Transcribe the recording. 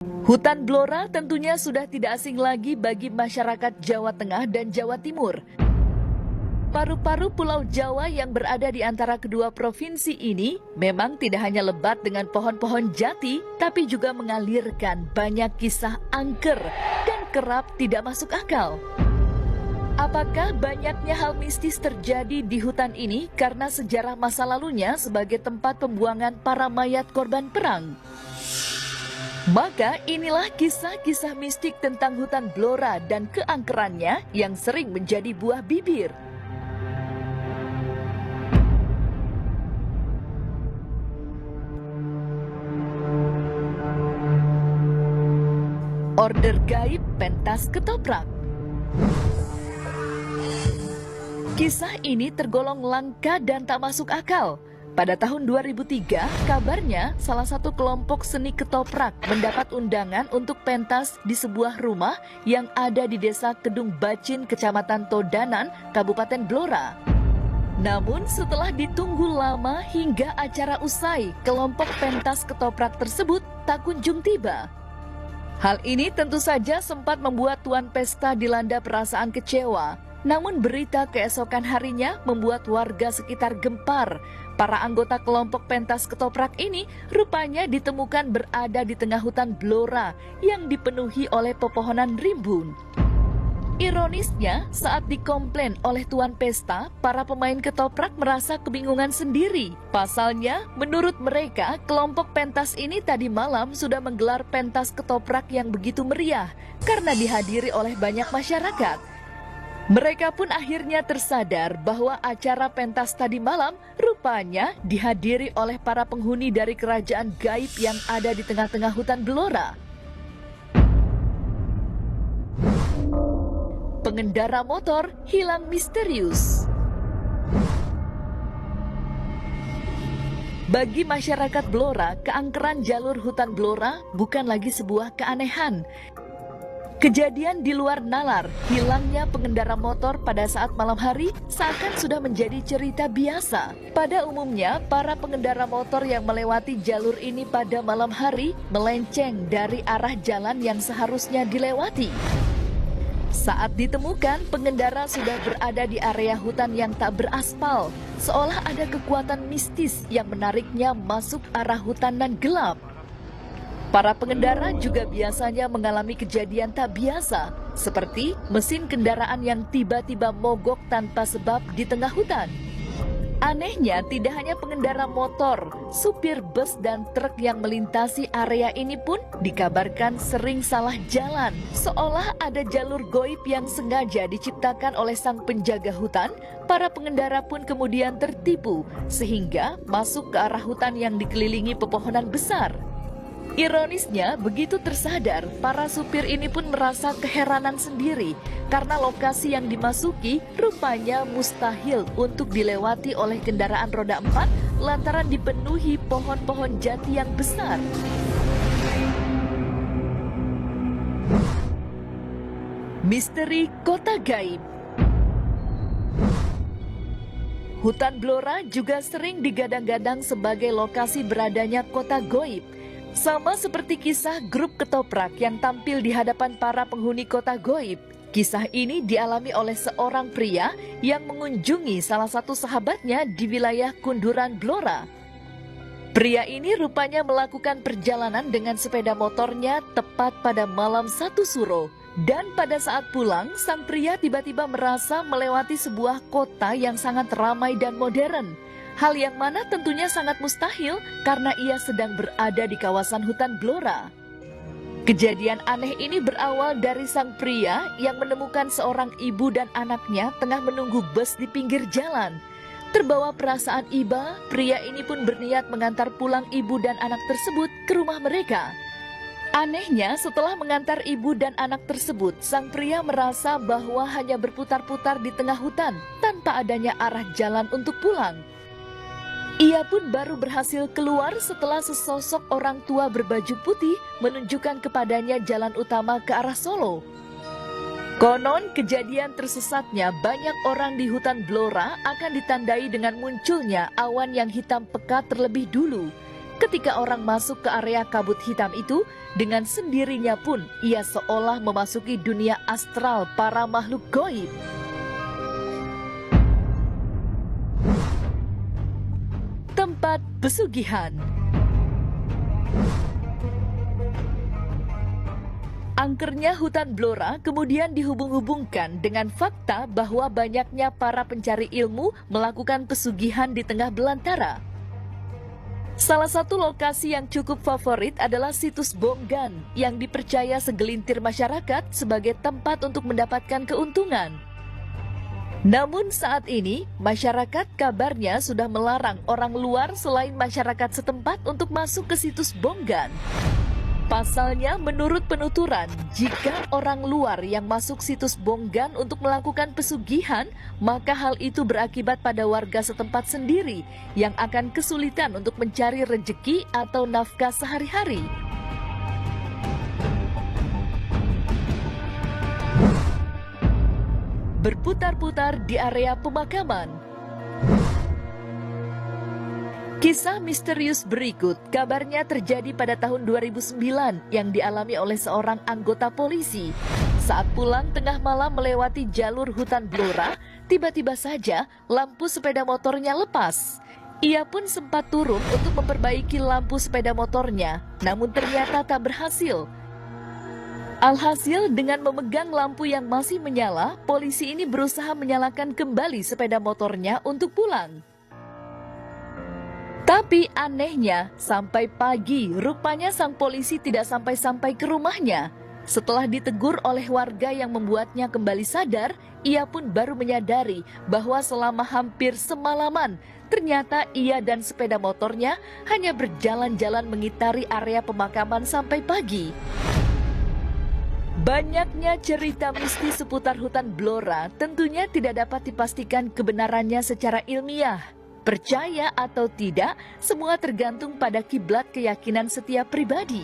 Hutan Blora tentunya sudah tidak asing lagi bagi masyarakat Jawa Tengah dan Jawa Timur. Paru-paru Pulau Jawa yang berada di antara kedua provinsi ini memang tidak hanya lebat dengan pohon-pohon jati, tapi juga mengalirkan banyak kisah angker dan kerap tidak masuk akal. Apakah banyaknya hal mistis terjadi di hutan ini karena sejarah masa lalunya sebagai tempat pembuangan para mayat korban perang? Maka inilah kisah-kisah mistik tentang hutan Blora dan keangkerannya yang sering menjadi buah bibir. Order gaib pentas ketoprak. Kisah ini tergolong langka dan tak masuk akal. Pada tahun 2003, kabarnya salah satu kelompok seni ketoprak mendapat undangan untuk pentas di sebuah rumah yang ada di Desa Kedung Bacin, Kecamatan Todanan, Kabupaten Blora. Namun setelah ditunggu lama hingga acara usai, kelompok pentas ketoprak tersebut tak kunjung tiba. Hal ini tentu saja sempat membuat tuan pesta dilanda perasaan kecewa. Namun berita keesokan harinya membuat warga sekitar gempar. Para anggota kelompok pentas ketoprak ini rupanya ditemukan berada di tengah hutan Blora yang dipenuhi oleh pepohonan rimbun. Ironisnya, saat dikomplain oleh tuan pesta, para pemain ketoprak merasa kebingungan sendiri. Pasalnya, menurut mereka, kelompok pentas ini tadi malam sudah menggelar pentas ketoprak yang begitu meriah karena dihadiri oleh banyak masyarakat. Mereka pun akhirnya tersadar bahwa acara pentas tadi malam rupanya dihadiri oleh para penghuni dari kerajaan gaib yang ada di tengah-tengah hutan Blora. Pengendara motor hilang misterius. Bagi masyarakat Blora, keangkeran jalur hutan Blora bukan lagi sebuah keanehan. Kejadian di luar nalar, hilangnya pengendara motor pada saat malam hari seakan sudah menjadi cerita biasa. Pada umumnya, para pengendara motor yang melewati jalur ini pada malam hari melenceng dari arah jalan yang seharusnya dilewati. Saat ditemukan, pengendara sudah berada di area hutan yang tak beraspal, seolah ada kekuatan mistis yang menariknya masuk arah hutan dan gelap. Para pengendara juga biasanya mengalami kejadian tak biasa, seperti mesin kendaraan yang tiba-tiba mogok tanpa sebab di tengah hutan. Anehnya, tidak hanya pengendara motor, supir bus dan truk yang melintasi area ini pun dikabarkan sering salah jalan, seolah ada jalur goib yang sengaja diciptakan oleh sang penjaga hutan. Para pengendara pun kemudian tertipu, sehingga masuk ke arah hutan yang dikelilingi pepohonan besar. Ironisnya, begitu tersadar, para supir ini pun merasa keheranan sendiri karena lokasi yang dimasuki rupanya mustahil untuk dilewati oleh kendaraan roda 4 lantaran dipenuhi pohon-pohon jati yang besar. Misteri Kota Gaib. Hutan Blora juga sering digadang-gadang sebagai lokasi beradanya kota goib. Sama seperti kisah grup ketoprak yang tampil di hadapan para penghuni kota goib. Kisah ini dialami oleh seorang pria yang mengunjungi salah satu sahabatnya di wilayah Kunduran Blora. Pria ini rupanya melakukan perjalanan dengan sepeda motornya tepat pada malam 1 Suro. Dan pada saat pulang, sang pria tiba-tiba merasa melewati sebuah kota yang sangat ramai dan modern. Hal yang mana tentunya sangat mustahil karena ia sedang berada di kawasan hutan Blora. Kejadian aneh ini berawal dari sang pria yang menemukan seorang ibu dan anaknya tengah menunggu bus di pinggir jalan. Terbawa perasaan iba, pria ini pun berniat mengantar pulang ibu dan anak tersebut ke rumah mereka. Anehnya, setelah mengantar ibu dan anak tersebut, sang pria merasa bahwa hanya berputar-putar di tengah hutan tanpa adanya arah jalan untuk pulang. Ia pun baru berhasil keluar setelah sesosok orang tua berbaju putih menunjukkan kepadanya jalan utama ke arah Solo. Konon kejadian tersesatnya banyak orang di hutan Blora akan ditandai dengan munculnya awan yang hitam pekat terlebih dulu. Ketika orang masuk ke area kabut hitam itu, dengan sendirinya pun ia seolah memasuki dunia astral para makhluk gaib. Tempat pesugihan. Angkernya hutan Blora kemudian dihubung-hubungkan dengan fakta bahwa banyaknya para pencari ilmu melakukan pesugihan di tengah belantara. Salah satu lokasi yang cukup favorit adalah situs Bonggan yang dipercaya segelintir masyarakat sebagai tempat untuk mendapatkan keuntungan. Namun saat ini, masyarakat kabarnya sudah melarang orang luar selain masyarakat setempat untuk masuk ke situs Bonggan. Pasalnya, menurut penuturan, jika orang luar yang masuk situs Bonggan untuk melakukan pesugihan, maka hal itu berakibat pada warga setempat sendiri yang akan kesulitan untuk mencari rejeki atau nafkah sehari-hari. Berputar-putar di area pemakaman. Kisah misterius berikut kabarnya terjadi pada tahun 2009 yang dialami oleh seorang anggota polisi. Saat pulang tengah malam melewati jalur hutan Blora, tiba-tiba saja lampu sepeda motornya lepas. Ia pun sempat turun untuk memperbaiki lampu sepeda motornya, namun ternyata tak berhasil. Alhasil dengan memegang lampu yang masih menyala, polisi ini berusaha menyalakan kembali sepeda motornya untuk pulang. Tapi anehnya, sampai pagi rupanya sang polisi tidak sampai-sampai ke rumahnya. Setelah ditegur oleh warga yang membuatnya kembali sadar, ia pun baru menyadari bahwa selama hampir semalaman, ternyata ia dan sepeda motornya hanya berjalan-jalan mengitari area pemakaman sampai pagi. Banyaknya cerita mistis seputar hutan Blora tentunya tidak dapat dipastikan kebenarannya secara ilmiah. Percaya atau tidak, semua tergantung pada kiblat keyakinan setiap pribadi.